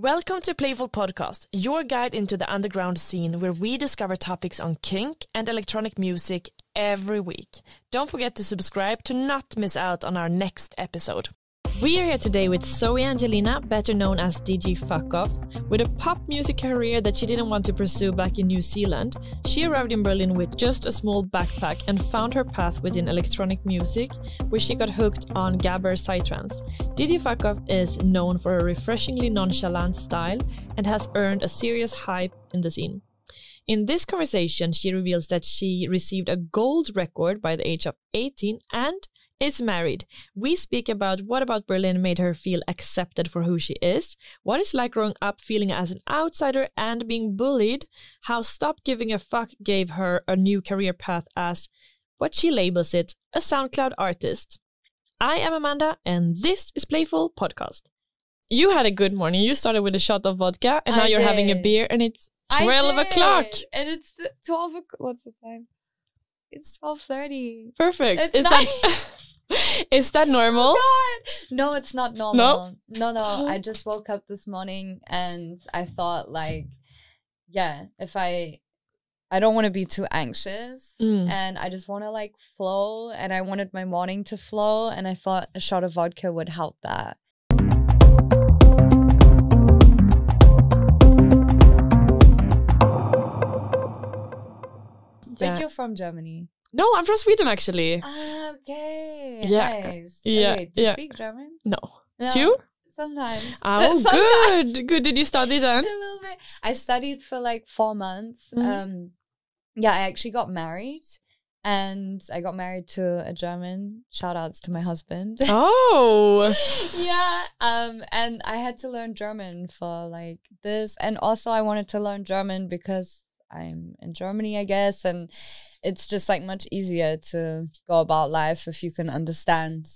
Welcome to Playful Podcast, your guide into the underground scene where we discover topics on kink and electronic music every week. Don't forget to subscribe to not miss out on our next episode. We are here today with Zoe Angelina, better known as DJ Fuckoff. With a pop music career that she didn't want to pursue back in New Zealand, she arrived in Berlin with just a small backpack and found her path within electronic music, where she got hooked on gabber psytrance. DJ Fuckoff is known for a refreshingly nonchalant style and has earned a serious hype in the scene. In this conversation, she reveals that she received a gold record by the age of 18 and is married. We speak about what about Berlin made her feel accepted for who she is, what it's like growing up feeling as an outsider and being bullied, how Stop Giving a Fuck gave her a new career path as, what she labels it, a Soundcloud artist. I am Amanda, and this is Playful Podcast. You had a good morning. You started with a shot of vodka, and now you're having a beer, and it's 12 o'clock. And it's 12 o'clock. What's the time? It's 12:30. Perfect. Is that normal? Oh God. No, it's not normal. No. I just woke up this morning and I thought like, yeah, if I don't want to be too anxious and I just want to like flow, and I wanted my morning to flow, and I thought a shot of vodka would help that. Like you're from Germany. No, I'm from Sweden, actually. Okay. Yeah. Nice. Yeah. Okay, do you speak German? No. No. You? Sometimes. Oh, Sometimes. Good. Did you study then? A little bit. I studied for like 4 months. Yeah, I actually got married. And I got married to a German. Shout outs to my husband. Oh. Yeah. And I had to learn German for like this. And also I wanted to learn German because I'm in Germany, I guess, and it's just like much easier to go about life if you can understand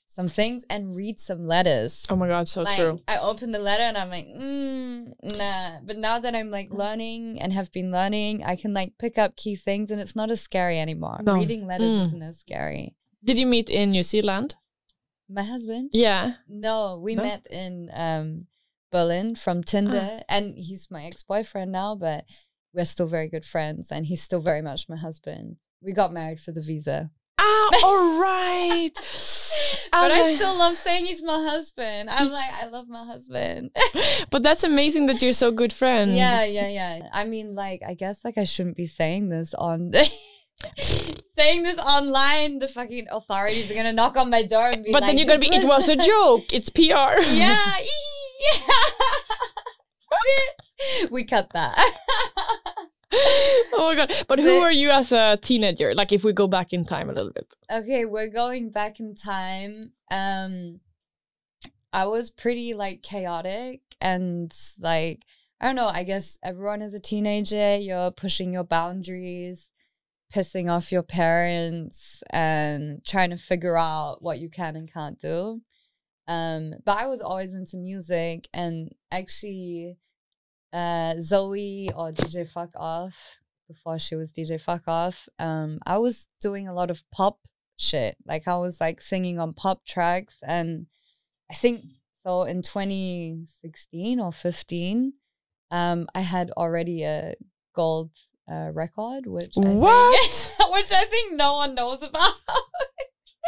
some things and read some letters. Oh my God, so like, true. I open the letter and I'm like, nah. But now that I'm like learning and have been learning, I can like pick up key things and it's not as scary anymore. No. Reading letters isn't as scary. Did you meet in New Zealand? My husband? Yeah. No, we met in Berlin from Tinder, and he's my ex-boyfriend now, but we're still very good friends, and he's still very much my husband. We got married for the visa. Ah, all right. But I still love saying he's my husband. I'm like, I love my husband. But that's amazing that you're so good friends. Yeah. I mean, like, I guess like I shouldn't be saying this on saying this online. The fucking authorities are gonna knock on my door and be but like, then you're gonna be, it was a joke. It's PR. Yeah. We cut that. Oh my God. But who are you as a teenager? Like if we go back in time a little bit. Okay, we're going back in time. I was pretty like chaotic and like, I don't know, I guess everyone is a teenager. You're pushing your boundaries, pissing off your parents, and trying to figure out what you can and can't do. But I was always into music, and actually Zoe, or DJ Fuckoff, before she was DJ Fuckoff, I was doing a lot of pop shit. Like I was like singing on pop tracks, and I think so in 2016 or 15, I had already a gold record, which I think no one knows about.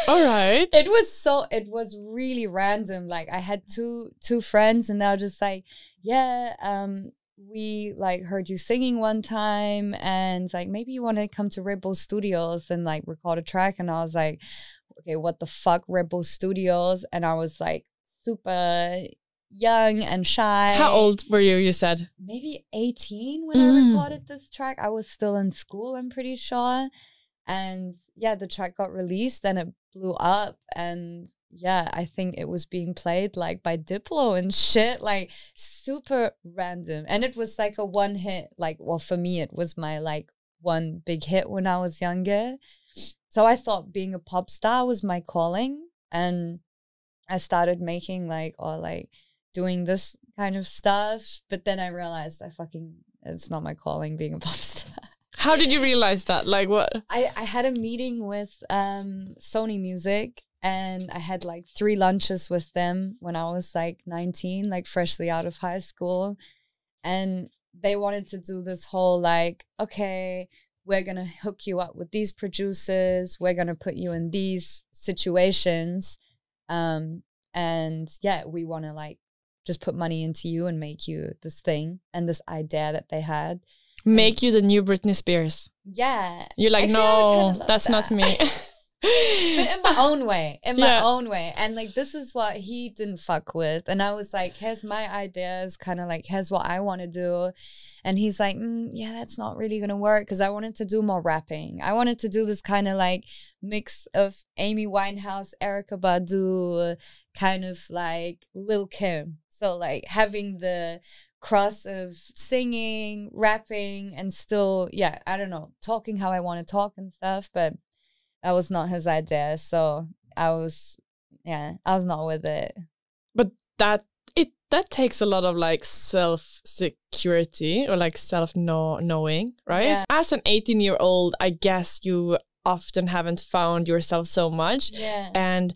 All right. It was really random. Like I had two friends, and they were just like, yeah, we like heard you singing one time, and like maybe you want to come to Red Bull Studios and like record a track. And I was like, okay, what the fuck, Red Bull Studios? And I was like super young and shy. How old were you? You said maybe 18 when I recorded this track. I was still in school, I'm pretty sure. And yeah, the track got released and it blew up. And yeah, I think it was being played like by Diplo and shit, like super random. And it was like a one hit, like, well, for me, it was my like one big hit when I was younger. So I thought being a pop star was my calling. And I started making like, or like doing this kind of stuff. But then I realized it's not my calling being a pop star. How did you realize that? Like what? I had a meeting with Sony Music, And I had like 3 lunches with them when I was like 19, like freshly out of high school. And they wanted to do this whole like, okay, we're going to hook you up with these producers. We're going to put you in these situations. And yeah, we want to like just put money into you and make you this thing. And this idea that they had. Make you the new Britney Spears. Yeah. You're like, actually, no, that's not me. But in my own way, and like this is what he didn't fuck with, and I was like, here's my ideas, kind of like here's what I want to do, and he's like, yeah, that's not really gonna work, because I wanted to do more rapping. I wanted to do this kind of like mix of Amy Winehouse, Erykah Badu, kind of like Lil Kim, so like having the cross of singing, rapping, and still, yeah, I don't know, talking how I want to talk and stuff, but that was not his idea, so I was not with it. But that takes a lot of like self-security or like self-knowing, right? Yeah. As an 18-year-old, I guess you often haven't found yourself so much. Yeah. And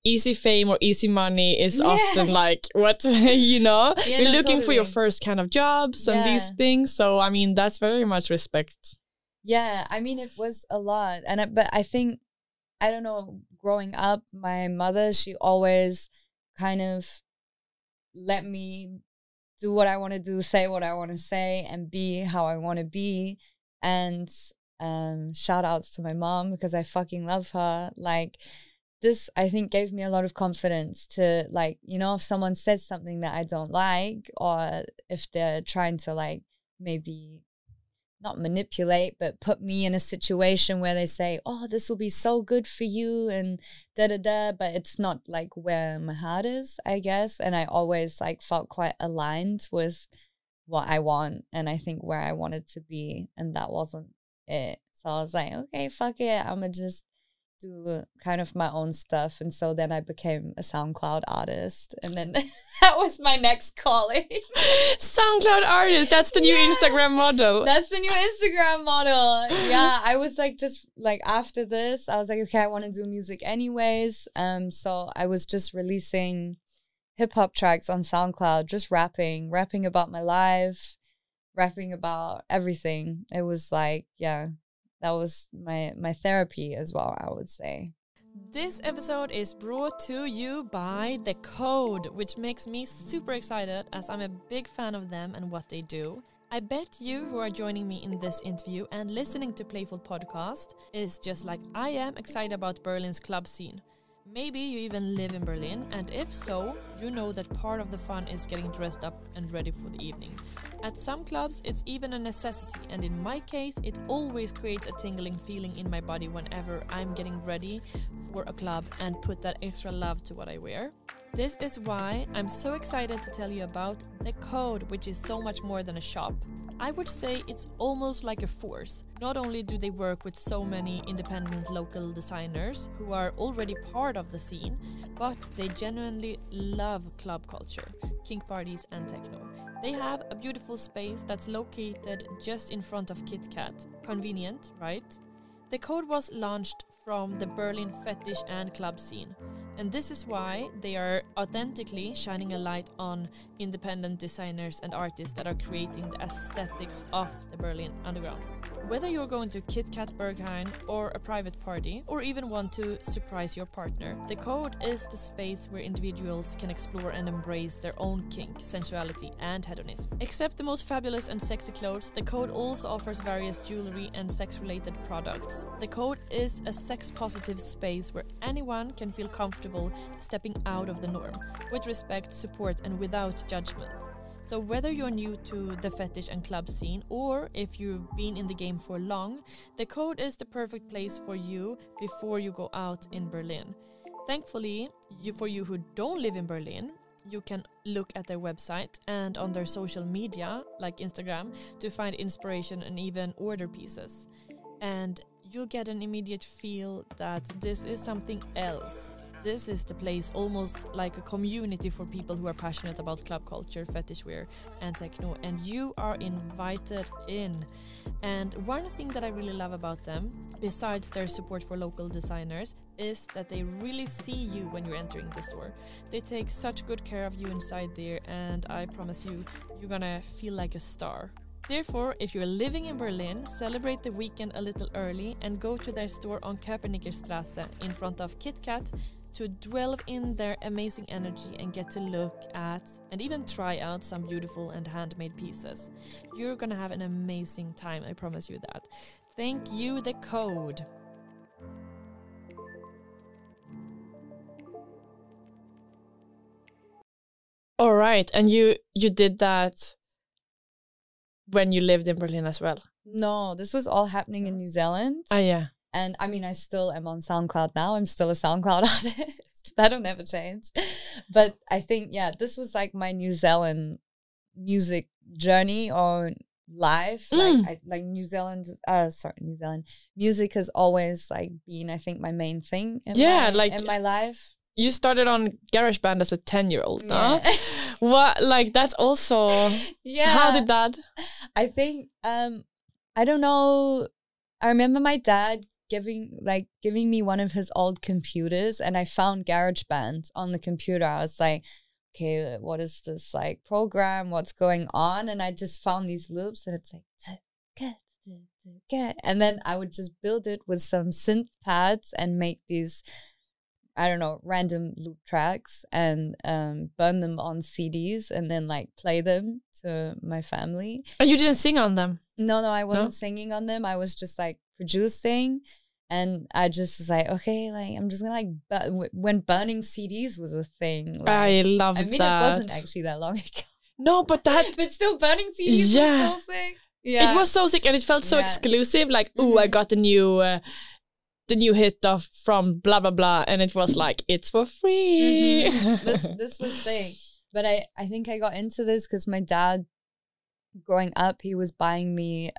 easy fame or easy money is often like what, you know? Yeah, you're no, looking for your totally. first kind of jobs and these things. So, I mean, that's very much respect. Yeah, I mean, it was a lot. But I think, I don't know, growing up, my mother, she always kind of let me do what I want to do, say what I want to say, and be how I want to be. And shout outs to my mom, because I fucking love her. Like, this, I think, gave me a lot of confidence to, like, you know, if someone says something that I don't like, or if they're trying to, like, maybe not manipulate, but put me in a situation where they say, oh, this will be so good for you and da-da-da, but it's not like where my heart is, I guess. And I always like felt quite aligned with what I want, and I think where I wanted to be, and that wasn't it. So I was like, okay, fuck it, I'm gonna just do kind of my own stuff. And so then I became a SoundCloud artist, and then that was my next calling. SoundCloud artist, that's the new Instagram model. That's the new Instagram model. Yeah, I was like, just like after this, I was like, okay, I want to do music anyways. So I was just releasing hip-hop tracks on SoundCloud, just rapping about my life, rapping about everything. It was like, yeah, that was my therapy as well, I would say. This episode is brought to you by The Code, which makes me super excited as I'm a big fan of them and what they do. I bet you who are joining me in this interview and listening to Playful Podcast is just like I am excited about Berlin's club scene. Maybe you even live in Berlin, and if so, you know that part of the fun is getting dressed up and ready for the evening. At some clubs, it's even a necessity, and in my case, it always creates a tingling feeling in my body whenever I'm getting ready for a club and put that extra love to what I wear. This is why I'm so excited to tell you about The Code, which is so much more than a shop. I would say it's almost like a force. Not only do they work with so many independent local designers who are already part of the scene, but they genuinely love club culture, kink parties and techno. They have a beautiful space that's located just in front of Kit Kat. Convenient, right? The Code was launched from the Berlin fetish and club scene. And this is why they are authentically shining a light on independent designers and artists that are creating the aesthetics of the Berlin underground. Whether you're going to Kit Kat Berghain or a private party, or even want to surprise your partner, The Code is the space where individuals can explore and embrace their own kink, sensuality and hedonism. Except the most fabulous and sexy clothes, The Code also offers various jewelry and sex-related products. The Code is a sex-positive space where anyone can feel comfortable stepping out of the norm, with respect, support and without judgment. So whether you're new to the fetish and club scene, or if you've been in the game for long, The Code is the perfect place for you before you go out in Berlin. Thankfully, for you who don't live in Berlin, you can look at their website and on their social media, like Instagram, to find inspiration and even order pieces. And you'll get an immediate feel that this is something else. this is the place, almost like a community for people who are passionate about club culture, fetish wear and techno, and you are invited in. And one thing that I really love about them, besides their support for local designers, is that they really see you when you're entering the store. They take such good care of you inside there, and I promise you, you're gonna feel like a star. Therefore, if you're living in Berlin, celebrate the weekend a little early and go to their store on Köpenickstrasse in front of KitKat to delve in their amazing energy and get to look at and even try out some beautiful and handmade pieces. You're gonna have an amazing time, I promise you that. Thank you, the code. All right, and you did that when you lived in Berlin as well? No, this was all happening in New Zealand. Ah, yeah. And I mean, I still am on SoundCloud now. I'm still a SoundCloud artist. That'll never change. But I think, yeah, this was like my New Zealand music journey or life. New Zealand. Music has always like been, I think, my main thing in my life. You started on GarageBand as a 10-year-old, no? What, like, that's also... Yeah. How did that... I think, I don't know. I remember my dad giving me one of his old computers, and I found GarageBand on the computer. I was like, okay, what is this, like, program? What's going on? And I just found these loops, and it's like... And then I would just build it with some synth pads and make these... I don't know, random loop tracks and burn them on CDs and then like play them to my family. And you didn't sing on them? No, I wasn't singing on them. I was just like producing, and I just was like, okay, like I'm just gonna like when burning CDs was a thing. Like, I love that. I mean, it wasn't actually that long ago. No, but still burning CDs was so sick. Yeah, it was so sick, and it felt so exclusive. Like, ooh, I got the new hit from blah blah blah, and it was like, it's for free. This was sick. But I think I got into this because my dad, growing up, he was buying me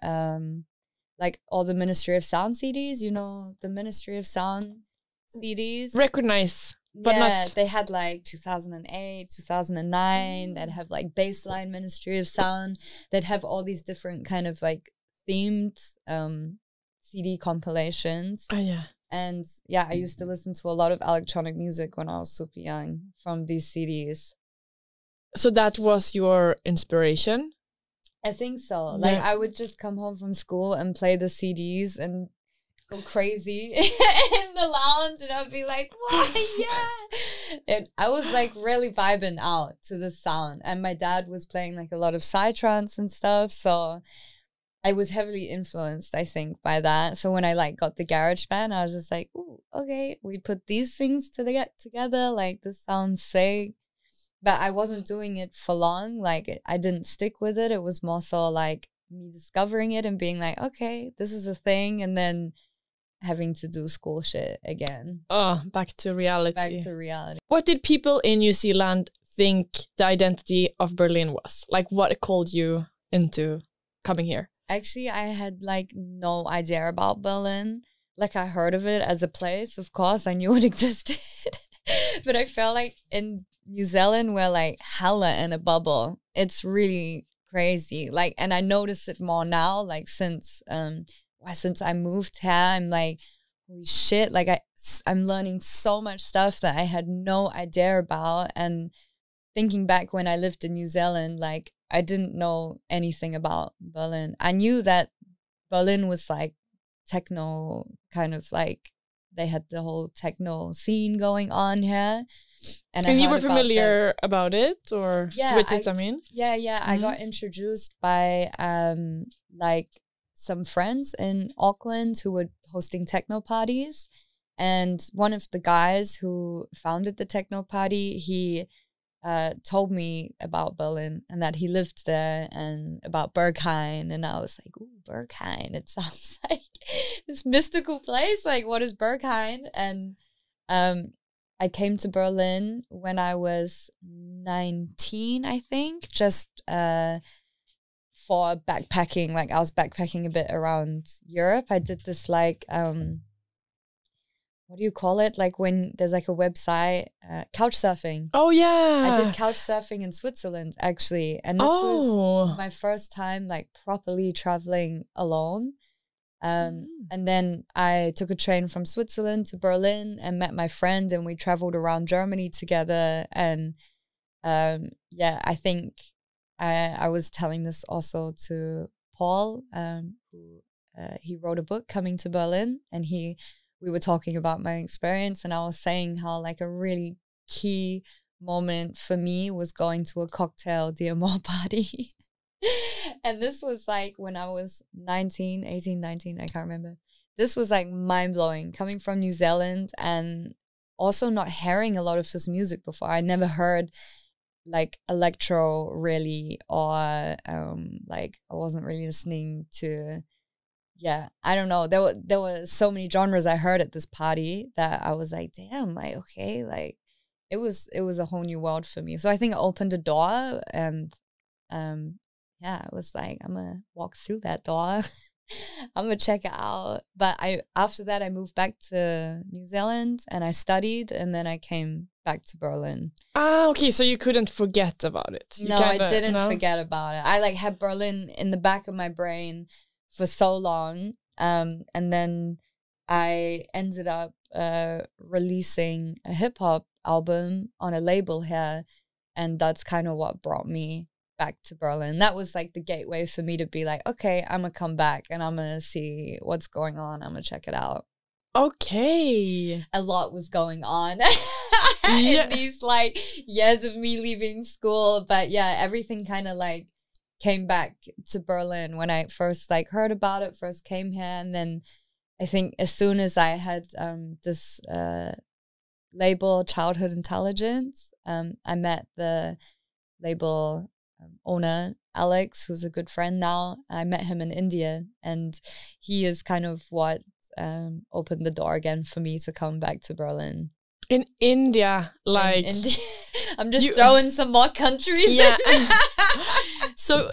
like all the Ministry of Sound CDs, you know, the Ministry of Sound CDs. Recognize, but not. They had like 2008, 2009, that have like baseline Ministry of Sound, that have all these different kind of like themed CD compilations. Oh, yeah. And yeah, I used to listen to a lot of electronic music when I was super young from these CDs. So that was your inspiration? I think so. Like, I would just come home from school and play the CDs and go crazy in the lounge, and I'd be like, "Why, yeah!" I was like really vibing out to the sound, and my dad was playing like a lot of psytrance and stuff, so I was heavily influenced, I think, by that. So when I like got the GarageBand, I was just like, "Ooh, okay, we put these things together. Like, this sounds sick." But I wasn't doing it for long. Like, I didn't stick with it. It was more so like me discovering it and being like, okay, this is a thing. And then having to do school shit again. Oh, back to reality. Back to reality. What did people in New Zealand think the identity of Berlin was? Like, what called you into coming here? Actually, I had like no idea about Berlin. Like, I heard of it as a place. Of course, I knew it existed. But I felt like in New Zealand, we're like hella in a bubble. It's really crazy. Like, and I notice it more now, like since I moved here, I'm like, holy shit, like I'm learning so much stuff that I had no idea about. And thinking back when I lived in New Zealand, like I didn't know anything about Berlin. I knew that Berlin was like techno, kind of like they had the whole techno scene going on here. And you were familiar about it, or with it, I mean? Yeah. Mm-hmm. I got introduced by like some friends in Auckland who were hosting techno parties. And one of the guys who founded the techno party, he told me about Berlin and that he lived there, and about Berghain. And I was like, ooh, Berghain. It sounds like this mystical place. Like, what is Berghain? And I came to Berlin when I was 19, I think, just for backpacking. Like, I was backpacking a bit around Europe. I did this like, what what do you call it? Like when there's like a website, couch surfing. Oh yeah. I did couch surfing in Switzerland actually. And this was my first time like properly traveling alone. And then I took a train from Switzerland to Berlin and met my friend, and we traveled around Germany together. And I think I was telling this also to Paul, who he wrote a book, Coming to Berlin, and we were talking about my experience, and I was saying how like a really key moment for me was going to a cocktail Dear More party. And this was like when I was 19, I can't remember. This was like mind-blowing, coming from New Zealand and also not hearing a lot of this music before. I never heard like electro really, or like I wasn't really listening to, I don't know. There were so many genres I heard at this party that I was like, damn, like, okay, like it was a whole new world for me. So I think it opened a door, and I was like, I'm gonna walk through that door. I'm gonna check it out. But after that I moved back to New Zealand and I studied, and then I came back to Berlin. Okay, so you couldn't forget about it. I didn't forget about it. I like had Berlin in the back of my brain for so long. And then I ended up releasing a hip hop album on a label here, and that's kind of what brought me back to Berlin. That was like the gateway for me to be like, okay, I'm gonna come back and I'm gonna see what's going on. I'm gonna check it out. Okay. A lot was going on in these like years of me leaving school, but everything kind of like came back to Berlin when I first like heard about it, first came here. And then I think as soon as I had this label, Childhood Intelligence, I met the label owner, Alex, who's a good friend now. I met him in India, and he is kind of what opened the door again for me to come back to Berlin. In India, like I'm just throwing some more countries. Yeah. So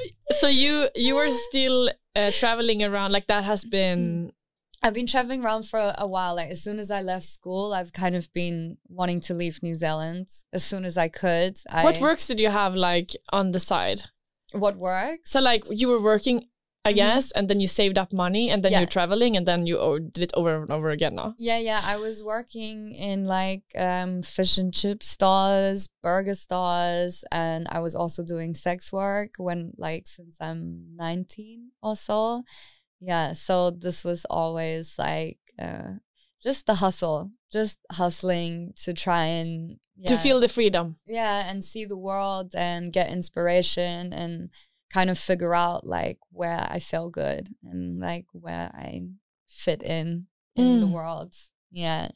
you were still traveling around, like that has been. I've been traveling around for a while. Like as soon as I left school, I've kind of been wanting to leave New Zealand as soon as I could. What works did you have like on the side? What works? So like you were working, I guess, and then you saved up money, and then you're traveling, and then you did it over and over again, no? Yeah. I was working in like fish and chip stores, burger stores, and I was also doing sex work since I'm 19 or so. Yeah, so this was always like just the hustle, just hustling to try and to feel the freedom. Yeah, and see the world and get inspiration and kind of figure out like where I feel good and like where I fit in the world. Yeah.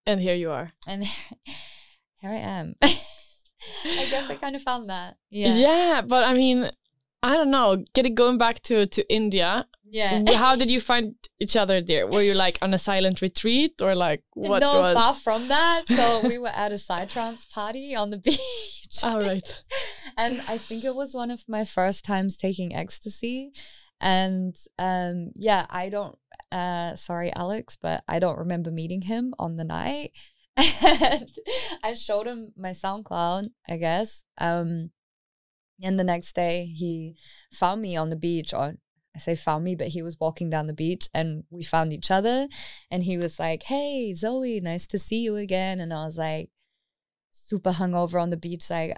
And here you are. And here I am. I guess I kind of found that. Yeah. Yeah, but I mean, I don't know, going back to India. Yeah. How did you find each other there? Were you like on a silent retreat, or like what No, was? far from that. So we were at a psytrance party on the beach. All right. And I think it was one of my first times taking ecstasy. And I don't, sorry, Alex, but I don't remember meeting him on the night. And I showed him my SoundCloud, I guess. And the next day he found me on the beach, or I say found me, but he was walking down the beach and we found each other, and he was like, hey, Zoe, nice to see you again. And I was like super hungover on the beach, like,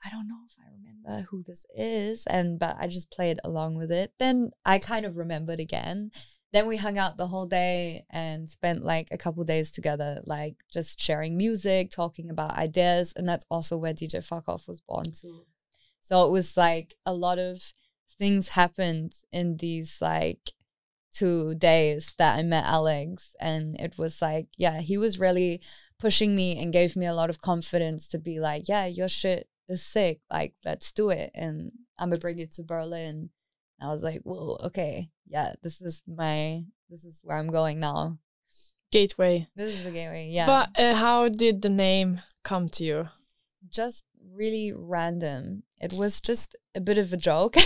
I don't know if I remember who this is, but I just played along with it. Then I kind of remembered again. Then we hung out the whole day and spent like a couple days together, like just sharing music, talking about ideas. And that's also where DJ Fuckoff was born too. So it was like a lot of things happened in these like 2 days that I met Alex. And it was like, he was really pushing me and gave me a lot of confidence to be like, your shit is sick. Like, let's do it. And I'm gonna bring it to Berlin. I was like, well, okay. Yeah, this is where I'm going now. Gateway. This is the gateway, yeah. But how did the name come to you? Just really random. It was just a bit of a joke.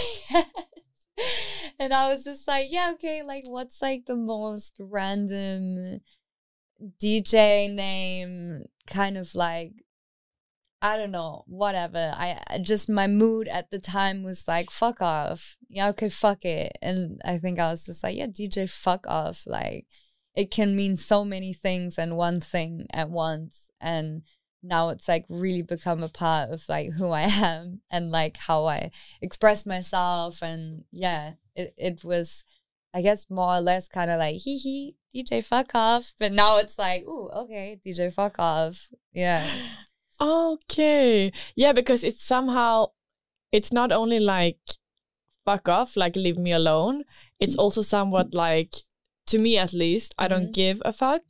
And I was just like, okay, like what's like the most random DJ name kind of like, I don't know, whatever. I just, my mood at the time was like, fuck off. Yeah, okay, fuck it. And I think I was just like, yeah, DJ fuck off. Like, it can mean so many things and one thing at once. And now it's like really become a part of like who I am and like how I express myself. And yeah, it was, I guess, more or less kind of like, hee hee, DJ fuck off. But now it's like, ooh, okay, DJ fuck off. Yeah. Okay. Yeah, because it's somehow, it's not only like fuck off, like leave me alone. It's also somewhat like, to me at least, I don't give a fuck,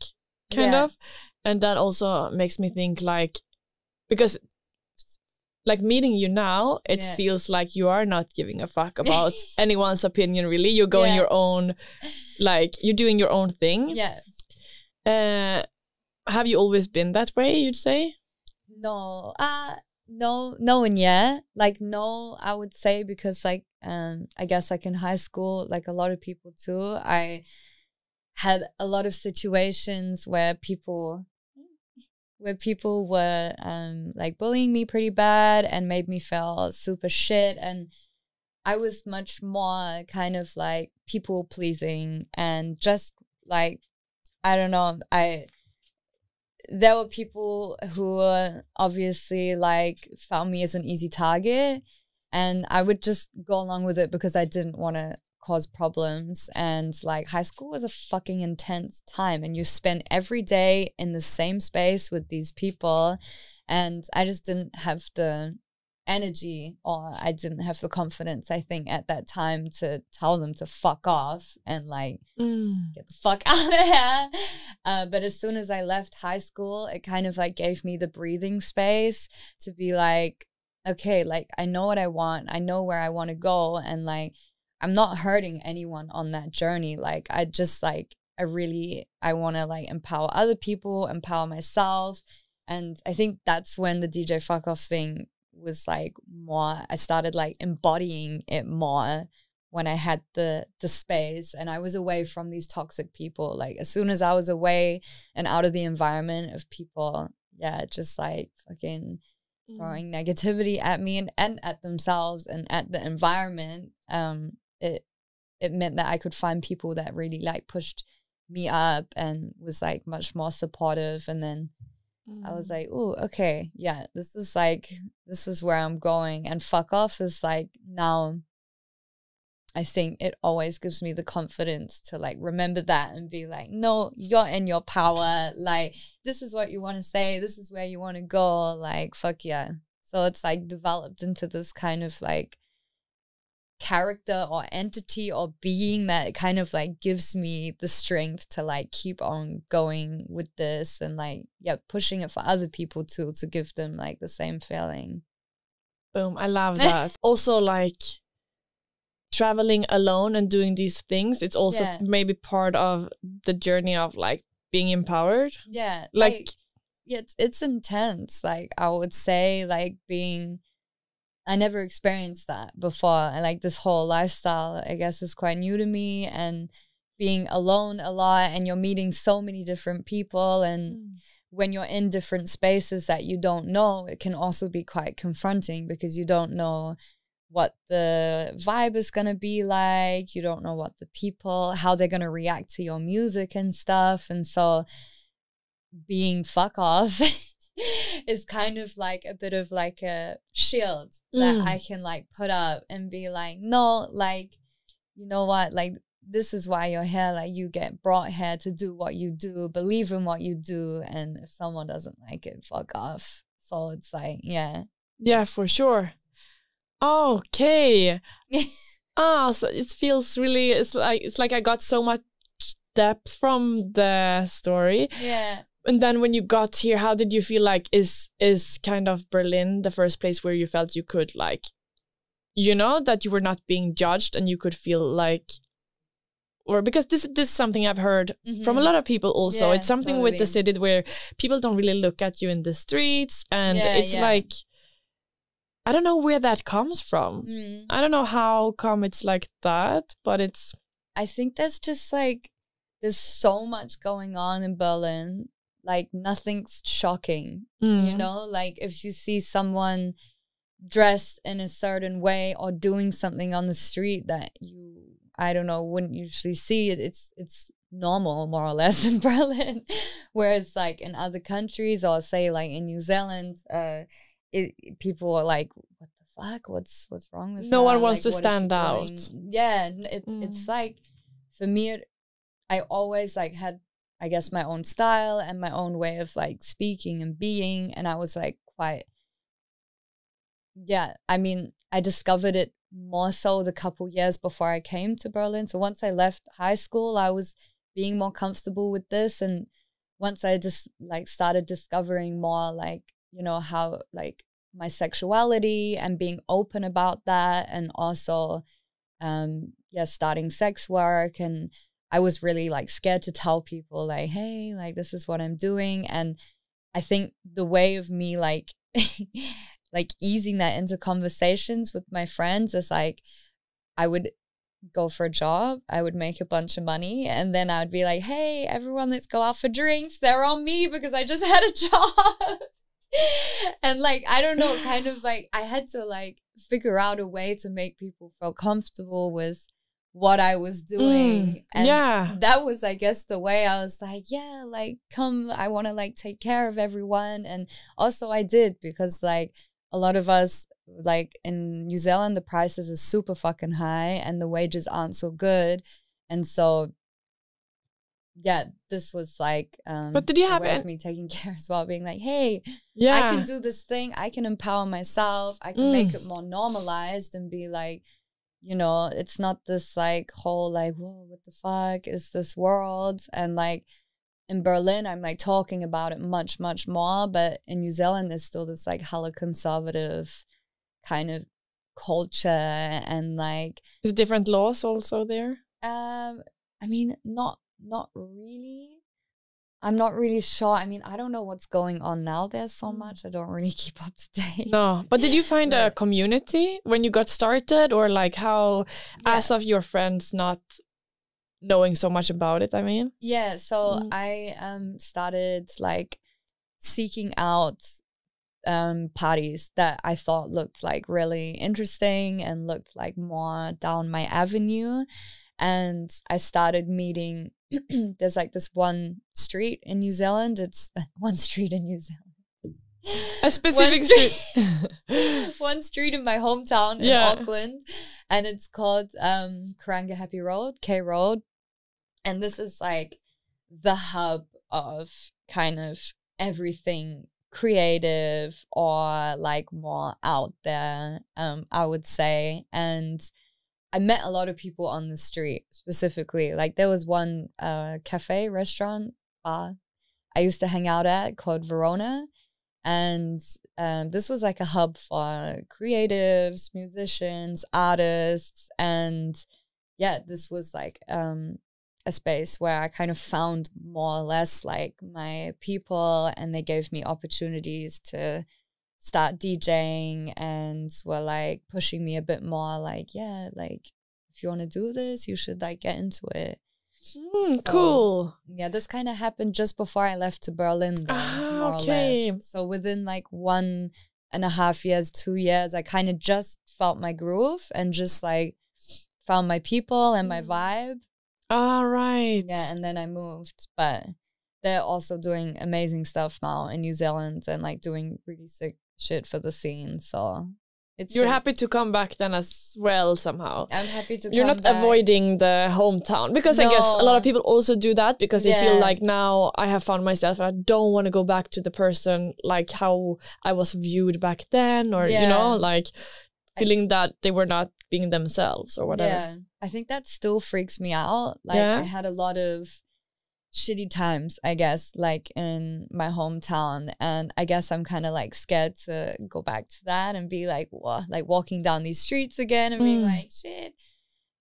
kind of. And that also makes me think like, because like meeting you now, it feels like you are not giving a fuck about anyone's opinion, really. You're going your own, like, you're doing your own thing. Yeah. Have you always been that way, you'd say? No. No and yeah. Like, no, I would say, because like, I guess like in high school, like a lot of people too, I had a lot of situations where people were like bullying me pretty bad and made me feel super shit. And I was much more kind of like people pleasing and just like, I don't know, there were people who obviously like found me as an easy target, and I would just go along with it because I didn't want to cause problems. And like, high school was a fucking intense time, and you spend every day in the same space with these people, and I just didn't have the energy, or I didn't have the confidence, I think, at that time to tell them to fuck off and like get the fuck out of here. But as soon as I left high school, it kind of like gave me the breathing space to be like, okay, like I know what I want, I know where I want to go, and like I'm not hurting anyone on that journey. Like, I just like, I want to like empower other people, empower myself. And I think that's when the DJ fuck off thing was like more, I started like embodying it more when I had the space and I was away from these toxic people. Like, as soon as I was away and out of the environment of people, just like fucking throwing negativity at me and at themselves and at the environment, it meant that I could find people that really like pushed me up and was like much more supportive. And then I was like, oh, okay, yeah, this is where I'm going. And fuck off is like, now I think it always gives me the confidence to like remember that and be like, no, you're in your power. Like, this is what you want to say. This is where you want to go. Like, fuck yeah. So it's like developed into this kind of like character or entity or being that kind of like gives me the strength to like keep on going with this and like, pushing it for other people too, to give them like the same feeling. Boom. I love that. Also, like, traveling alone and doing these things, it's also maybe part of the journey of like being empowered. Yeah. Like it's intense. Like, I would say, like, I never experienced that before. And like, this whole lifestyle, I guess, is quite new to me, and being alone a lot, and you're meeting so many different people. And when you're in different spaces that you don't know, it can also be quite confronting because you don't know what the vibe is going to be like. You don't know what the people, how they're going to react to your music and stuff. And so being fuck off is kind of like a bit of like a shield that I can like put up and be like, no, like, you know what, like, this is why you're here. Like, you get brought here to do what you do, believe in what you do, and if someone doesn't like it, fuck off. So it's like, yeah, for sure. Okay. So it feels really, it's like I got so much depth from the story. Yeah. And then when you got here, how did you feel? Like, is kind of Berlin the first place where you felt you could, like, you know, that you were not being judged and you could feel like, or because this is something I've heard from a lot of people also. It's something with the city where people don't really look at you in the streets, and it's like, I don't know where that comes from. I don't know how come it's like that, but it's... I think there's just like, there's so much going on in Berlin. Like, nothing's shocking, you know? Like, if you see someone dressed in a certain way or doing something on the street that you, I don't know, wouldn't usually see, it's normal, more or less, in Berlin. Whereas, like, in other countries, or say, like, in New Zealand, people are like, what the fuck? What's wrong with no her? one wants Like, to what is she stand out. doing? Yeah, it's like, for me, I always, like, had, I guess, my own style and my own way of, like, speaking and being. And I was, like, quite, yeah, I mean, I discovered it more so the couple years before I came to Berlin. So once I left high school, I was being more comfortable with this. And once I just, like, started discovering more, like, you know, how, like, my sexuality and being open about that, and also, starting sex work. And I was really, like, scared to tell people, like, hey, like, this is what I'm doing. And I think the way of me, like, like, easing that into conversations with my friends is, like, I would go for a job, I would make a bunch of money, and then I'd be like, hey, everyone, let's go out for drinks. They're on me because I just had a job. And, like, I don't know, kind of, like, I had to, like, figure out a way to make people feel comfortable with what I was doing. And that was, I guess, the way I was like, yeah, like, come, I want to, like, take care of everyone. And also I did, because, like, a lot of us, like, in New Zealand, the prices are super fucking high and the wages aren't so good. And so, yeah, this was, like, but did you have me taking care as well, being like, hey, I can do this thing, I can empower myself, I can make it more normalized and be like, you know, it's not this, like, whole, like, whoa, what the fuck is this world? And, like, in Berlin, I'm, like, talking about it much, much more. But in New Zealand, there's still this, like, hella conservative kind of culture. And, like, is different laws also there? I mean, not really. I'm not really sure. I mean, I don't know what's going on now. There's so much. I don't really keep up to date. No, but did you find a community when you got started, or, like, how, as of your friends not knowing so much about it, I mean? Yeah, so I started, like, seeking out parties that I thought looked, like, really interesting and looked, like, more down my avenue. And I started meeting, there's, like, this one street in New Zealand. It's one street in New Zealand. A specific street. One street in my hometown in Auckland. And it's called Karanga Happy Road, K Road. And this is, like, the hub of kind of everything creative or, like, more out there, I would say. And I met a lot of people on the street, specifically. Like, there was one cafe, restaurant, bar I used to hang out at called Verona. And this was, like, a hub for creatives, musicians, artists. And, yeah, this was, like, a space where I kind of found more or less, like, my people. And they gave me opportunities to start DJing, and were, like, pushing me a bit more, like, yeah, like, if you want to do this, you should, like, get into it. So, cool. Yeah, this kind of happened just before I left to Berlin, though, more or less. So within, like, 1.5 years, 2 years, I kind of just felt my groove and just, like, found my people and my vibe. All right. Yeah, and then I moved. But they're also doing amazing stuff now in New Zealand and, like, doing really sick shit for the scene. So you're happy to come back then as well somehow. I'm happy to You're come not back. Avoiding the hometown, because I guess a lot of people also do that because they feel like, now I have found myself and I don't want to go back to the person, like, how I was viewed back then, or you know, like, feeling that they were not being themselves or whatever. Yeah, I think that still freaks me out. Like, I had a lot of shitty times, I guess, like, in my hometown, and I guess I'm kind of, like, scared to go back to that and be like, what, like, walking down these streets again and being like, shit,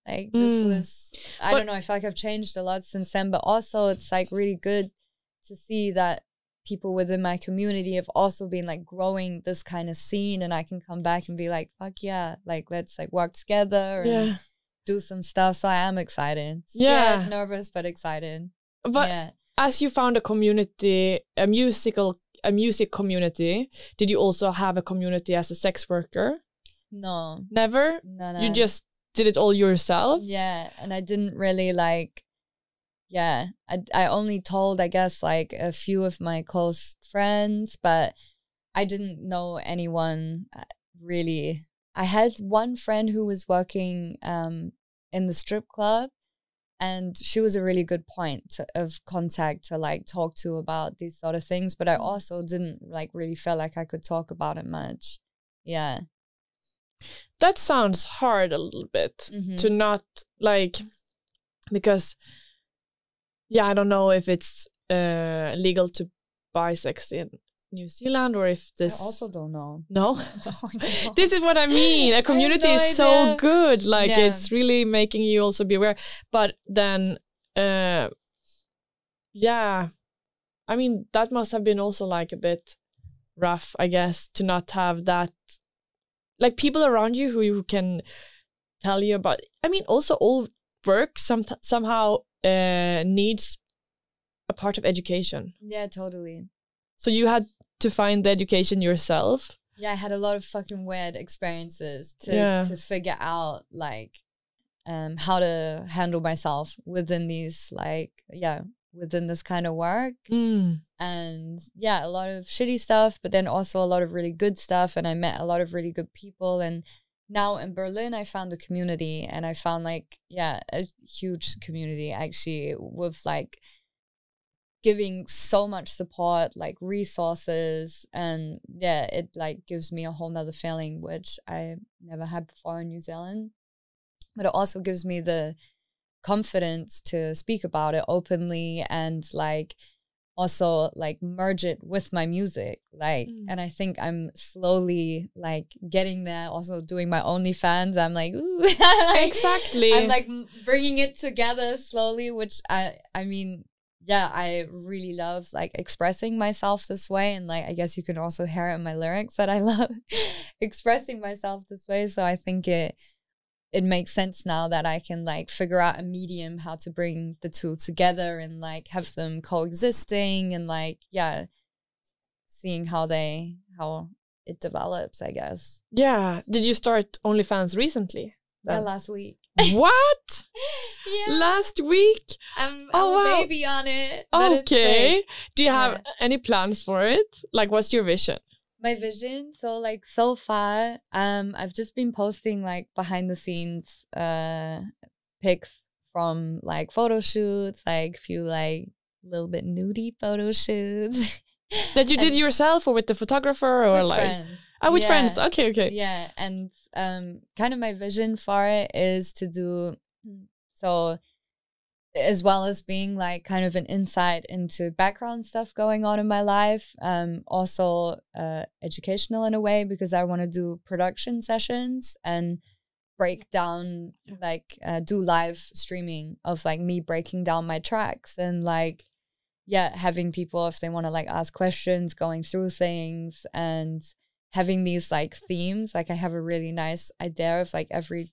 like, this was, I don't know, I feel like I've changed a lot since then. But also, it's, like, really good to see that people within my community have also been, like, growing this kind of scene, and I can come back and be like, fuck yeah, like, let's, like, work together and do some stuff. So I am excited. Yeah. Scared, nervous, but excited. But yeah. as you found a community, a music community, did you also have a community as a sex worker? No. Never? No. You just did it all yourself? Yeah. And I didn't really like, yeah. I only told, I guess, like a few of my close friends, but I didn't know anyone really. I had one friend who was working in the strip club, and she was a really good point of contact to like talk to about these sort of things. But I also didn't like really feel like I could talk about it much. Yeah. That sounds hard a little bit to not like, because, yeah, I don't know if it's legal to buy sex in New Zealand, or if this... I also don't know. No? No, I don't know. This is what I mean. A community is so good. Like, it's really making you also be aware. But then, yeah, I mean, that must have been also like a bit rough, I guess, to not have that, like, people around you who can tell you about... I mean, also all work somehow needs a part of education. Yeah, totally. So you had to find the education yourself. Yeah, I had a lot of fucking weird experiences to figure out like how to handle myself within these within this kind of work. And yeah, a lot of shitty stuff, but then also a lot of really good stuff. And I met a lot of really good people. And now in Berlin, I found a community, and I found like, yeah, a huge community actually with like giving so much support, like resources, and yeah, it like gives me a whole nother feeling which I never had before in New Zealand. But it also gives me the confidence to speak about it openly, and like also like merge it with my music, like and I think I'm slowly like getting there. Also doing my Onlyfans, I'm like, ooh, exactly, I'm like bringing it together slowly, which I mean, yeah, I really love like expressing myself this way. And like, I guess you can also hear it in my lyrics that I love expressing myself this way. So I think it makes sense now that I can like figure out a medium how to bring the two together and like have them coexisting, and like, yeah, seeing how it develops, I guess. Yeah. Did you start OnlyFans recently? Yeah, last week. What? Yeah. Last week? I'm a baby on it. Okay. Do you have any plans for it? Like, what's your vision? My vision? So, like, so far, I've just been posting, like, behind the scenes pics from, like, photo shoots, like, few, like, little bit nudie photo shoots. That you did yourself, or with the photographer, or with like friends. With friends. Okay. Yeah, and kind of my vision for it is to do so, as well as being like kind of an insight into background stuff going on in my life, also educational in a way, because I want to do production sessions and break down, like do live streaming of like me breaking down my tracks, and like, yeah, having people, if they want to like ask questions, going through things, and having these like themes. Like I have a really nice idea of like every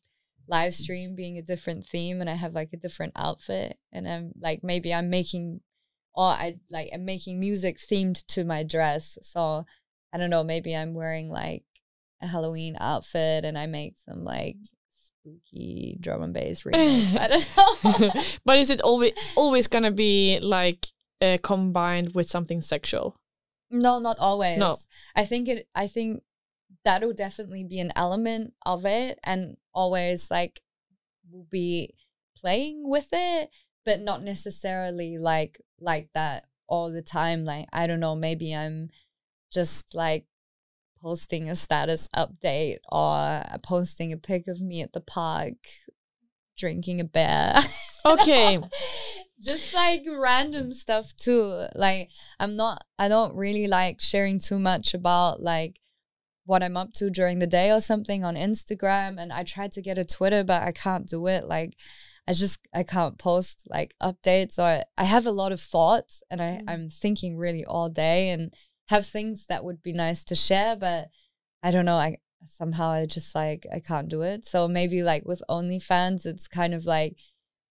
live stream being a different theme, and I have like a different outfit, and I'm like, maybe I'm making music themed to my dress. So I don't know, maybe I'm wearing like a Halloween outfit and I make some like spooky drum and bass remix. I don't know. But is it always gonna be like combined with something sexual? No, not always. No. I think that'll definitely be an element of it, and always like we'll be playing with it, but not necessarily like that all the time. Like, I don't know, maybe I'm just like posting a status update or posting a pic of me at the park drinking a beer. Okay. Just like random stuff too. Like I don't really like sharing too much about like what I'm up to during the day or something on Instagram. And I tried to get a Twitter, but I can't do it. Like I can't post like updates, or I have a lot of thoughts, and I'm thinking really all day and have things that would be nice to share, but I don't know. somehow I just like, I can't do it. So maybe like with OnlyFans, it's kind of like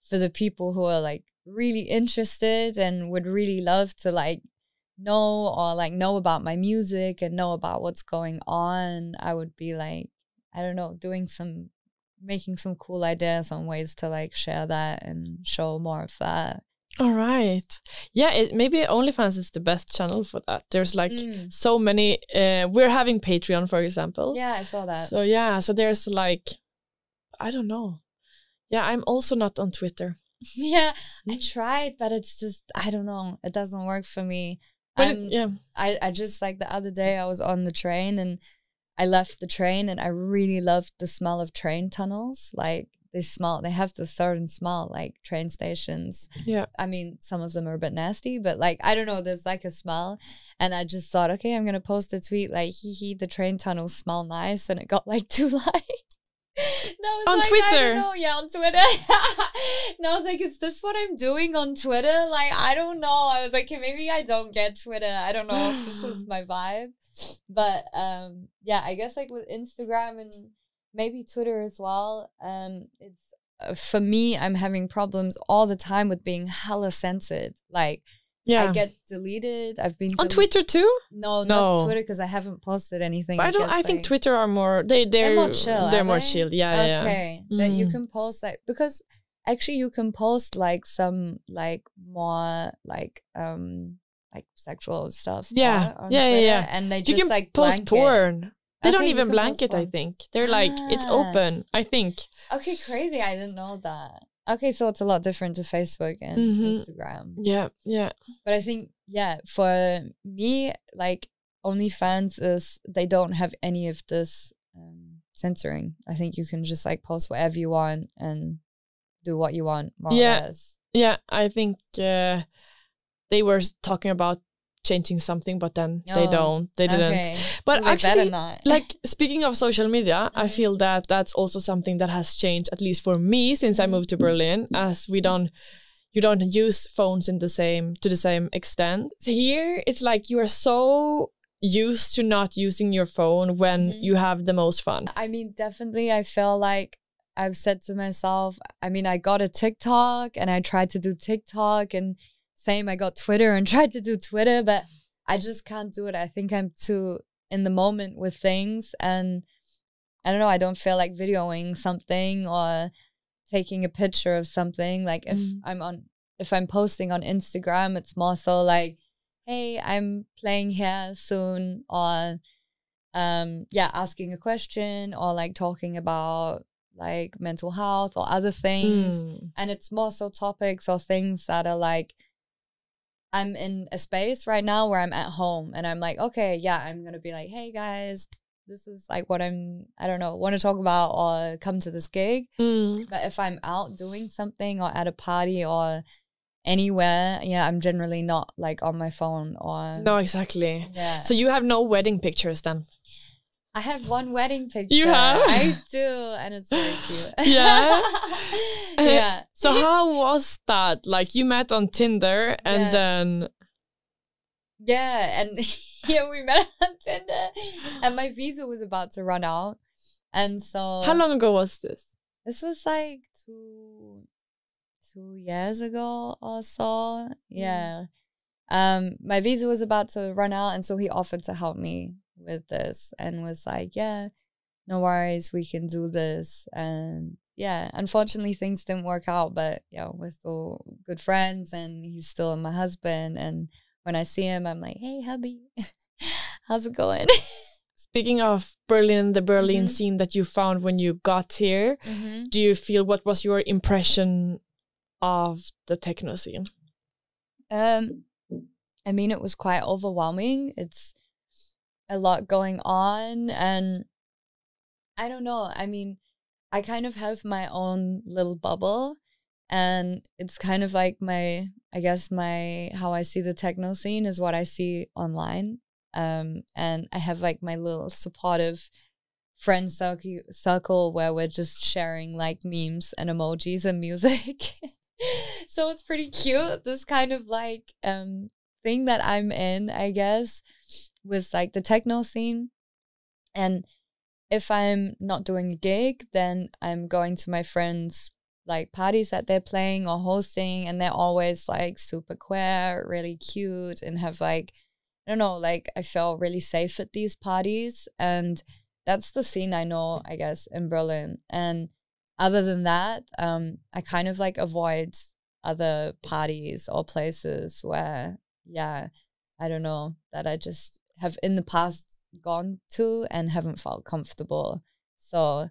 for the people who are like really interested and would really love to like know about my music and know about what's going on. I would be like, I don't know, making some cool ideas on ways to like share that and show more of that. All right. Yeah, maybe OnlyFans is the best channel for that. There's like so many. We're having Patreon, for example. Yeah, I saw that. So yeah, so there's like, I don't know. Yeah, I'm also not on Twitter. Yeah, I tried, but it's just, I don't know. It doesn't work for me. I just like the other day I was on the train and I left the train and I really loved the smell of train tunnels. Like they have this certain smell, like train stations. Yeah. I mean, some of them are a bit nasty, but like, I don't know, there's like a smell. And I just thought, okay, I'm going to post a tweet like, the train tunnels smell nice. And it got like 2 likes. On Twitter? I don't know. Yeah, on Twitter. And I was like, is this what I'm doing on Twitter? Like, I don't know. I was like, okay, maybe I don't get Twitter. I don't know if this is my vibe. But yeah, I guess like with Instagram and maybe Twitter as well, it's for me, I'm having problems all the time with being hella censored. Like, I get deleted. I've been on Twitter too. No, not Twitter because I haven't posted anything. But I think Twitter are more they're more chill. They're more chill. Yeah, okay. That you can post like, because actually you can post like some like more like sexual stuff. Yeah, on Twitter, and they just like post porn. They don't you even can blank it. I think they're like it's open. I think. Okay, crazy. I didn't know that. Okay, so it's a lot different to Facebook and Instagram. Yeah, yeah. But I think, yeah, for me, like, OnlyFans they don't have any of this censoring. I think you can just, like, post whatever you want and do what you want, more or less. Yeah, I think they were talking about changing something, but then they didn't. Okay. But well, actually, like speaking of social media, I feel that that's also something that has changed, at least for me, since I moved to Berlin, as you don't use phones to the same extent. Here, it's like you are so used to not using your phone when you have the most fun. I mean, definitely, I feel like I've said to myself, I mean, I got a TikTok and I tried to do TikTok and same, I got Twitter and tried to do Twitter, but I just can't do it. I think I'm too in the moment with things, and I don't know, I don't feel like videoing something or taking a picture of something. Like if I'm posting on Instagram, it's more so like, hey, I'm playing here soon, or asking a question, or like talking about like mental health or other things. And it's more so topics or things that are like, I'm in a space right now where I'm at home and I'm like, okay, yeah, I'm going to be like, hey guys, this is like what I don't know, want to talk about or come to this gig. But if I'm out doing something or at a party or anywhere, I'm generally not like on my phone or. No, exactly. Yeah. So you have no wedding pictures then? I have one wedding picture. You have? I do, and it's very cute. Yeah? Yeah. So how was that? Like, you met on Tinder, and then... Yeah, and we met on Tinder, and my visa was about to run out, and so... How long ago was this? This was like 2 years ago or so. Yeah. My visa was about to run out, and so he offered to help me with this and was like, yeah, no worries, we can do this. And yeah, unfortunately things didn't work out, but we're still good friends and he's still my husband. And when I see him, I'm like, hey hubby, how's it going? Speaking of Berlin, the Berlin scene that you found when you got here, do you feel, what was your impression of the techno scene? I mean, it was quite overwhelming. It's a lot going on, and I don't know. I mean, I kind of have my own little bubble, and it's kind of like how I see the techno scene is what I see online. And I have like my little supportive friend circle where we're just sharing like memes and emojis and music. So it's pretty cute, this kind of like thing that I'm in, I guess, with like the techno scene. And if I'm not doing a gig, then I'm going to my friends' like parties that they're playing or hosting, and they're always like super queer, really cute, and have like, I don't know, like I feel really safe at these parties, and that's the scene I know, I guess, in Berlin. And other than that, I kind of like avoid other parties or places where, yeah, I don't know, that I just have in the past gone to and haven't felt comfortable. So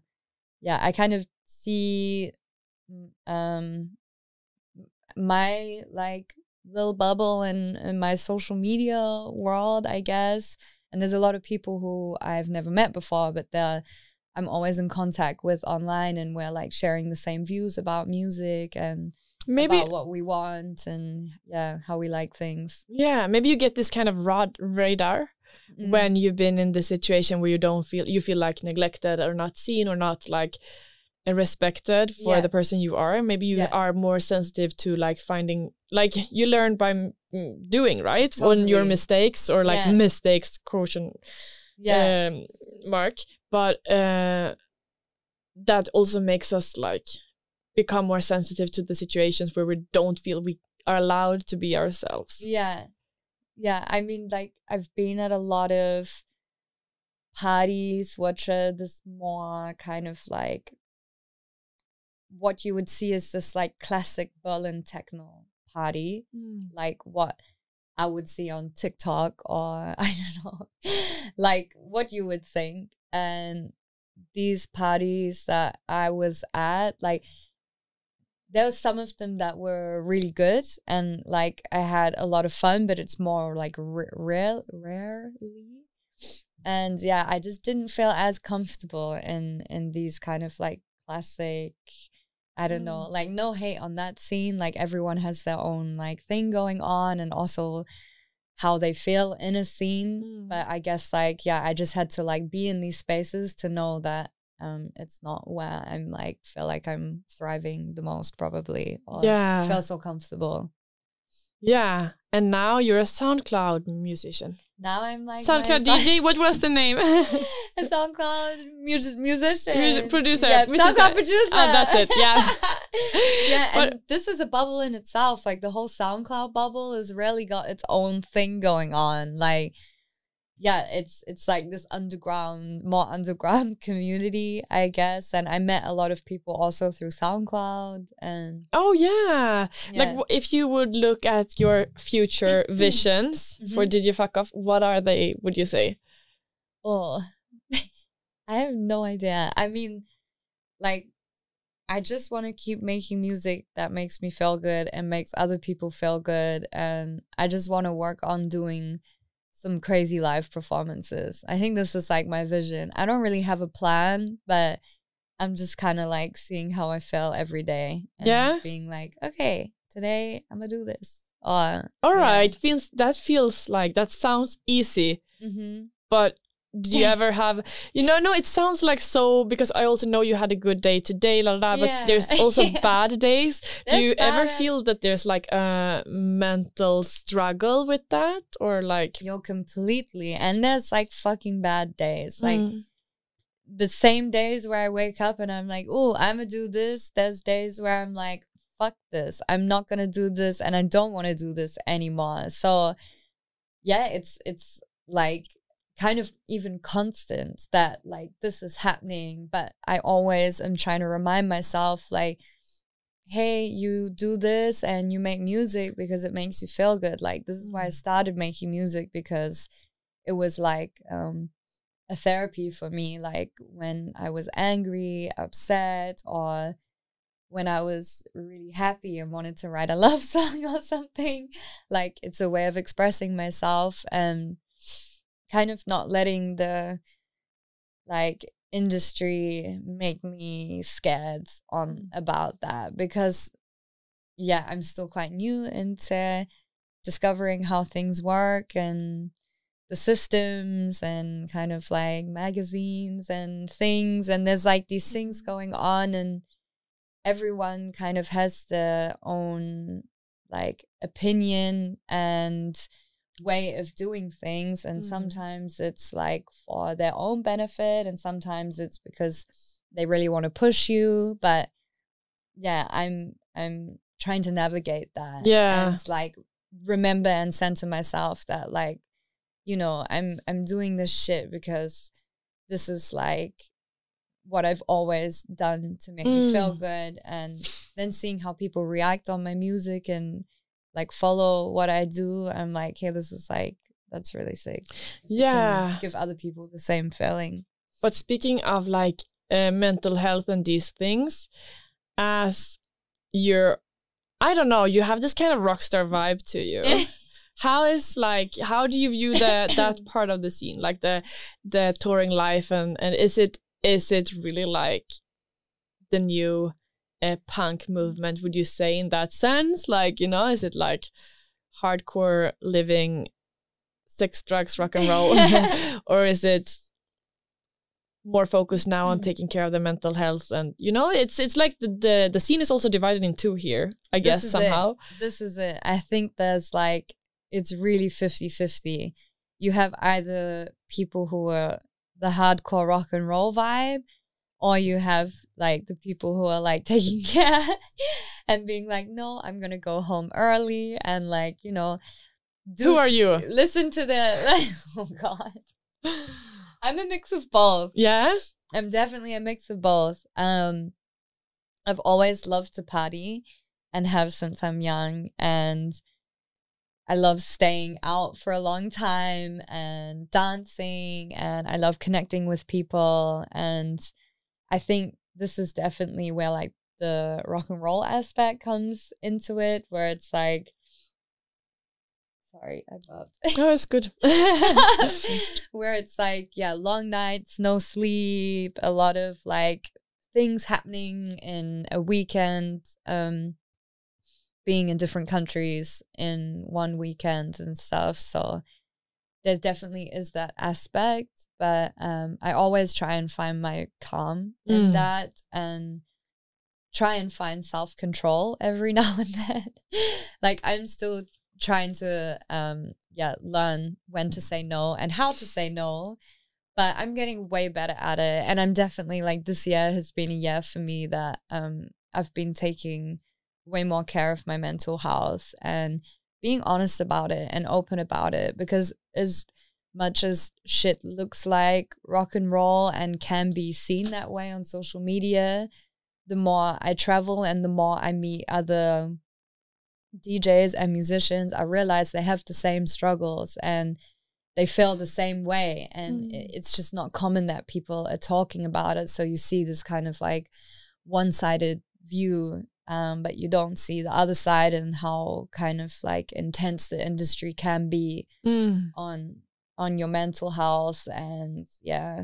yeah, I kind of see my like little bubble in my social media world, I guess. And there's a lot of people who I've never met before, but I'm always in contact with online, and we're like sharing the same views about music and maybe about what we want and how we like things. Yeah, maybe you get this kind of radar when you've been in the situation where you feel like neglected or not seen or not like respected for the person you are. Maybe you are more sensitive to like finding, like you learn by doing, right? Totally. On your mistakes or like mistakes, quotient mark. But that also makes us like become more sensitive to the situations where we don't feel we are allowed to be ourselves. Yeah, I mean, like, I've been at a lot of parties which are this more kind of like what you would see as this like classic Berlin techno party, like what I would see on TikTok or I don't know, like what you would think. And these parties that I was at, like, there were some of them that were really good and like I had a lot of fun, but it's more like rarely. And yeah, I just didn't feel as comfortable in these kind of like classic, I don't know, like no hate on that scene. Like everyone has their own like thing going on and also how they feel in a scene. But I guess like, yeah, I just had to like be in these spaces to know that it's not where I'm like feel like I'm thriving the most probably, or feel so comfortable. Yeah, and now you're a Soundcloud musician. Now I'm like Soundcloud DJ. What was the name? A Soundcloud musician, producer. Yeah, Soundcloud producer. Oh, that's it. Yeah, yeah. And this is a bubble in itself. Like the whole Soundcloud bubble has really got its own thing going on. Like, yeah, it's like this more underground community, I guess. And I met a lot of people also through SoundCloud. And like if you would look at your future visions for DJ Fuckoff, what are they, would you say? Oh, I have no idea. I mean, like, I just want to keep making music that makes me feel good and makes other people feel good. And I just want to work on doing some crazy live performances. I think this is like my vision. I don't really have a plan, but I'm just kind of like seeing how I feel every day and being like, okay, today I'm gonna do this. All right, feels like that sounds easy. But do you ever have, no, it sounds like so, because I also know you had a good day today, but there's also bad days. Do you ever feel that there's like a mental struggle with that, or like? Yo, completely. And there's like fucking bad days. Like the same days where I wake up and I'm like, oh, I'm gonna do this. There's days where I'm like, fuck this. I'm not gonna do this and I don't want to do this anymore. So yeah, it's like kind of even constant that like this is happening, but I always am trying to remind myself like, hey, you do this and you make music because it makes you feel good. Like this is why I started making music, because it was like a therapy for me, like when I was angry, upset, or when I was really happy and wanted to write a love song or something. Like it's a way of expressing myself and kind of not letting the like industry make me scared about that, because I'm still quite new into discovering how things work and the systems and kind of like magazines and things, and there's like these things going on and everyone kind of has their own like opinion and way of doing things, and sometimes it's like for their own benefit, and sometimes it's because they really want to push you. But yeah, I'm trying to navigate that. Yeah. And like remember and center myself that like, you know, I'm doing this shit because this is like what I've always done to make me feel good. And then seeing how people react on my music and like follow what I do, I'm like, hey, this is like, that's really sick. Yeah. Give other people the same feeling. But speaking of like mental health and these things, as you're, I don't know, you have this kind of rock star vibe to you. How do you view that part of the scene, like the touring life, and is it really like the new punk movement, would you say, in that sense? Like, you know, is it like hardcore living, sex, drugs, rock and roll, or is it more focused now on taking care of the mental health? And you know, it's like the scene is also divided in two here, I guess, somehow. This is it. I think there's like, it's really 50-50. You have either people who are the hardcore rock and roll vibe, or you have like the people who are like taking care and being like, no, I'm gonna go home early, and like, you know, who are you? Listen to the oh god, I'm a mix of both. Yeah, I'm definitely a mix of both. I've always loved to party and have since I'm young, and I love staying out for a long time and dancing, and I love connecting with people. And I think this is definitely where like the rock and roll aspect comes into it, where it's like, sorry, I burped. Oh, it's good. Where it's like, yeah, long nights, no sleep, a lot of like things happening in a weekend, being in different countries in one weekend and stuff. So there definitely is that aspect, but I always try and find my calm in that, and try and find self-control every now and then. Like I'm still trying to learn when to say no and how to say no, but I'm getting way better at it. And I'm definitely like, this year has been a year for me that I've been taking way more care of my mental health and being honest about it and open about it, because as much as shit looks like rock and roll and can be seen that way on social media, the more I travel and the more I meet other DJs and musicians, I realize they have the same struggles and they feel the same way, and it's just not common that people are talking about it. So you see this kind of like one-sided view, but you don't see the other side and how kind of like intense the industry can be on your mental health. And yeah,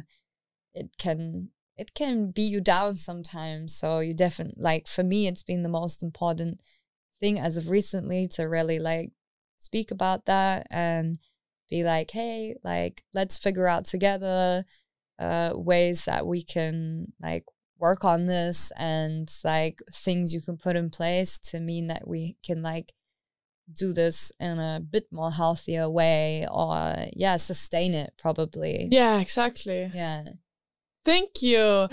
it can beat you down sometimes. So you definitely, like for me, it's been the most important thing as of recently to really like speak about that and be like, hey, like let's figure out together ways that we can like work on this, and like things you can put in place to mean that we can like do this in a bit more healthier way, or sustain it probably. Yeah, exactly. Yeah. Thank you.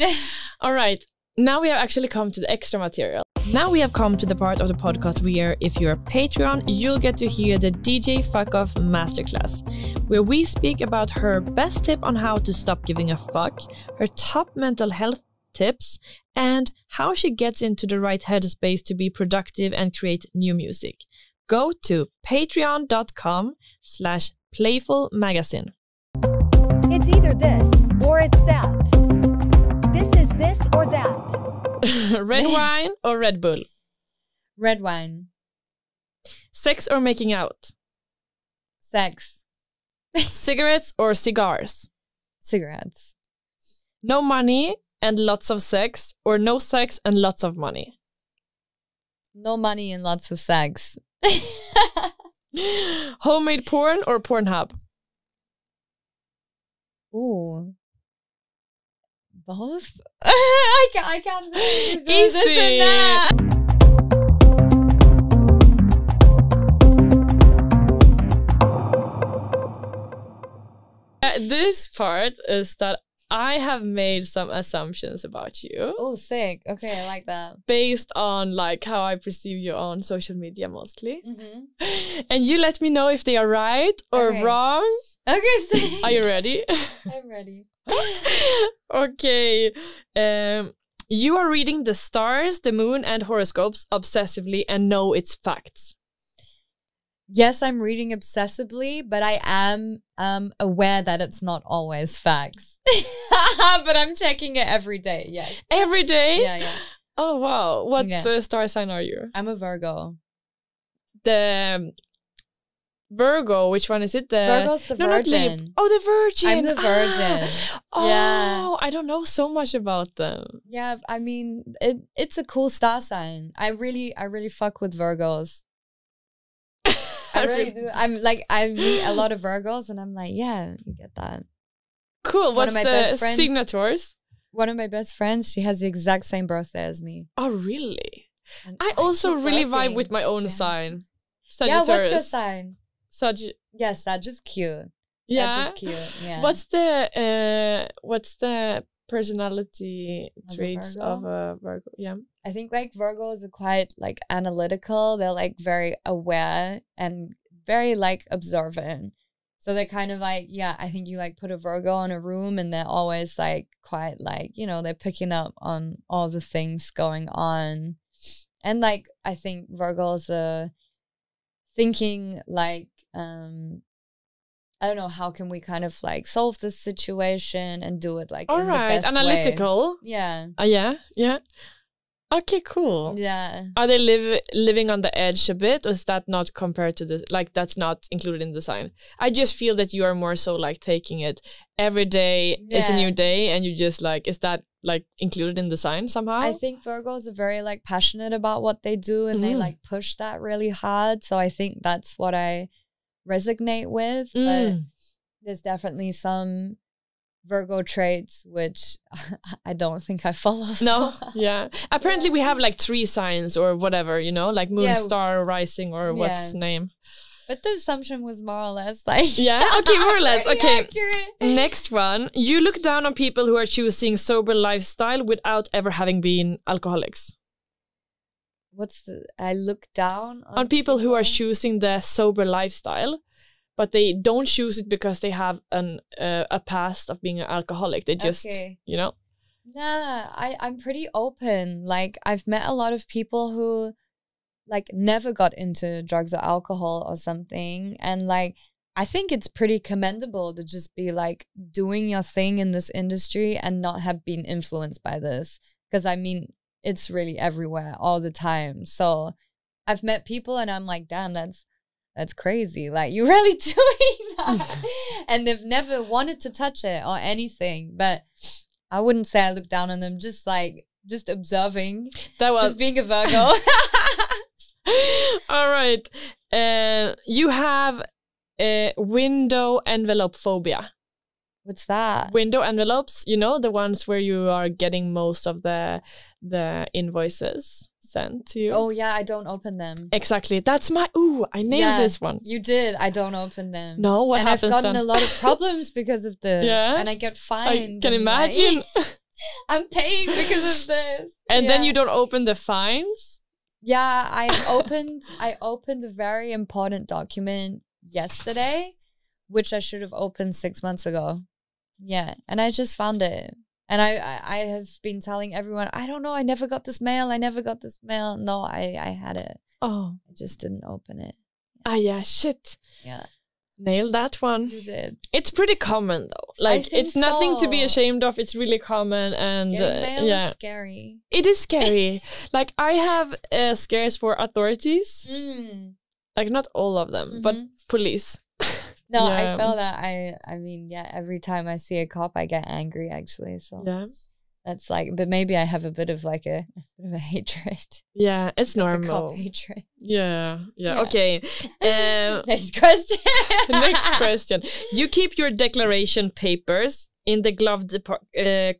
All right. Now we have actually come to the extra material. Now we have come to the part of the podcast where, if you're a Patreon, you'll get to hear the DJ Fuckoff Masterclass, where we speak about her best tip on how to stop giving a fuck, her top mental health tips, and how she gets into the right headspace to be productive and create new music. Go to patreon.com/playfulmagazine. It's either this or it's that. This is this or that. Red wine or Red Bull? Red wine. Sex or making out? Sex. Cigarettes or cigars? Cigarettes. No money and lots of sex, or no sex and lots of money? No money and lots of sex. Homemade porn or Pornhub? Ooh. Both? I can't say this Easy. and that. This part is that I have made some assumptions about you. Oh, sick. Okay, I like that. Based on like how I perceive you on social media mostly. Mm-hmm. And you let me know if they are right or wrong. Okay, sick. Are you ready? I'm ready. Okay. You are reading the stars, the moon, and horoscopes obsessively and know it's facts. Yes, I'm reading obsessively, but I am aware that it's not always facts. But I'm checking it every day. Yes. Every day? Yeah. Oh, wow. What star sign are you? I'm a Virgo. The Virgo, which one is it? Virgo's the Virgin. Oh, the Virgin. I'm the Virgin. Oh, yeah. I don't know so much about them. Yeah, I mean, it's a cool star sign. I really fuck with Virgos. I really do. I meet a lot of Virgos and I'm like, yeah, you get that. Cool. What's the signatures? One of my best friends, she has the exact same birthday as me. Oh, really? And I also really vibe with my own sign. Sagittarius. Yeah, what's your sign? Yeah, Sag is cute. Yeah. Sag is cute. Yeah. What's the personality traits of a Virgo? Yeah. I think like Virgos are quite like analytical. They're like very aware and very like observant. So they're kind of like, yeah, I think you like put a Virgo in a room and they're always like quite like, you know, they're picking up on all the things going on. And like, I think Virgos are thinking like, I don't know, how can we kind of like solve this situation and do it like in the best analytical. way. Yeah. Yeah. Okay, cool. Yeah. Are they living on the edge a bit, or is that not compared to the, like that's not included in the sign? I just feel that you are more so like taking it every day is a new day, and you just like, is that like included in the sign somehow? I think Virgos are very like passionate about what they do and they like push that really hard. So I think that's what I resonate with. But there's definitely some Virgo traits which I don't think I follow. No, yeah. Apparently we have like 3 signs or whatever, you know, like moon, star, rising, or what's name. But the assumption was more or less like okay, more or less. Okay. Accurate. Next one. You look down on people who are choosing sober lifestyle without ever having been alcoholics. I look down on people who are choosing the sober lifestyle, but they don't choose it because they have a past of being an alcoholic. They just, you know. Nah, I'm pretty open. Like I've met a lot of people who like never got into drugs or alcohol or something, and like I think it's pretty commendable to just be like doing your thing in this industry and not have been influenced by this, because I mean it's really everywhere all the time. So I've met people and I'm like, damn, that's crazy. Like you're really doing that. And they've never wanted to touch it or anything. But I wouldn't say I look down on them, just observing. Just being a Virgo. All right. You have a window envelope phobia. What's that? Window envelopes, you know, the ones where you are getting most of the invoices sent to you. Oh yeah, I don't open them. Exactly. That's I nailed this one. You did. I don't open them. No, what happens then? And I've gotten a lot of problems because of this. Yeah. And I get fined. I can imagine. I'm paying because of this. And then you don't open the fines? Yeah, I opened a very important document yesterday, which I should have opened 6 months ago. Yeah, and I just found it. And I have been telling everyone, I don't know, I never got this mail. No, I had it. Oh. I just didn't open it. Yeah, shit. Yeah. Nailed that one. You did. It's pretty common though. Like it's nothing to be ashamed of. It's really common, and mail is scary. It is scary. Like I have scares for authorities. Like not all of them, but police. No, I feel that. I mean, every time I see a cop, I get angry actually. So that's like, but maybe I have a bit of like a hatred. Yeah, it's normal. Cop hatred. Yeah. Okay. Next question. Next question. You keep your declaration papers in the glove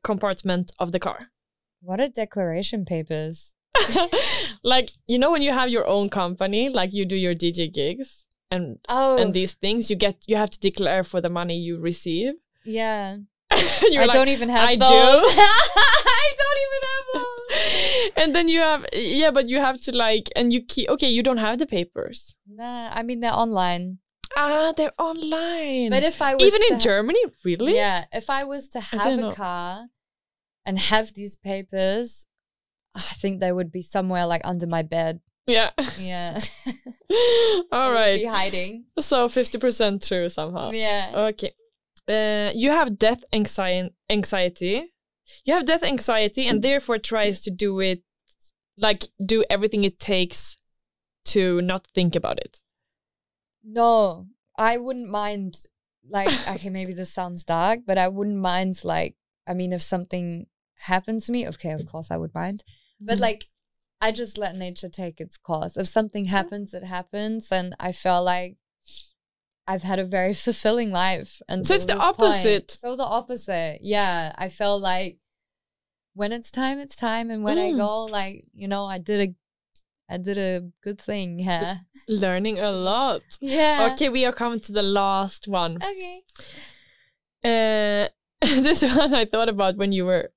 compartment of the car. What are declaration papers? Like, you know, when you have your own company, like you do your DJ gigs. and these things, you have to declare for the money you receive. Yeah. I don't even have I those. do. I don't even have those. And then you have, but you have to like, and you keep, okay, you don't have the papers. Nah, I mean, they're online. They're online. But if I was even in Germany, really? Yeah, if I was to have a car and have these papers, I think they would be somewhere like under my bed. Yeah. Yeah. All right. Be hiding. So 50% true somehow. Yeah. Okay. You have death anxiety. You have death anxiety and therefore tries to do everything it takes to not think about it. No, I wouldn't mind, like, okay, maybe this sounds dark, but I wouldn't mind, like, I mean, if something happens to me, okay, of course I would mind. But, like, I just let nature take its course. If something happens, it happens. And I feel like I've had a very fulfilling life. And so it's the opposite. So the opposite. Yeah. I feel like when it's time, it's time. And when I go, like, you know, I did a good thing. Yeah. Learning a lot. Yeah. Okay, we are coming to the last one. Okay. This one I thought about when you were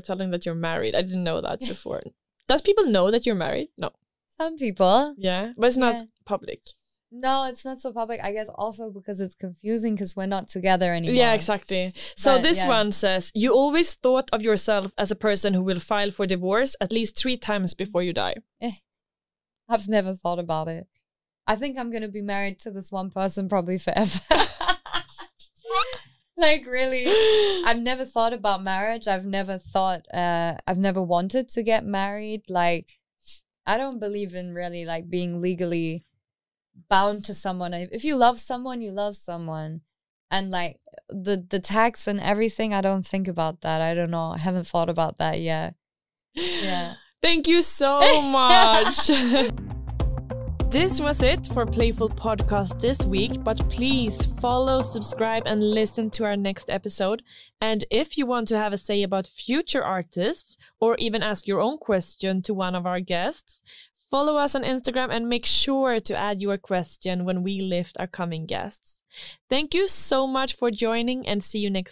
telling that you're married. I didn't know that before. Does people know that you're married? No. Some people. Yeah, but it's not public. No, it's not so public. I guess also because it's confusing because we're not together anymore. Yeah, exactly. So this one says, you always thought of yourself as a person who will file for divorce at least 3 times before you die. I've never thought about it. I think I'm going to be married to this one person probably forever. Like, really, I've never thought about marriage. I've never wanted to get married. Like, I don't believe in really like being legally bound to someone. If you love someone, you love someone. And like the tax and everything, I don't think about that. I don't know. I haven't thought about that yet. Yeah. Thank you so much. This was it for Playful Podcast this week, but please follow, subscribe, and listen to our next episode. And if you want to have a say about future artists or even ask your own question to one of our guests, follow us on Instagram and make sure to add your question when we lift our coming guests. Thank you so much for joining and see you next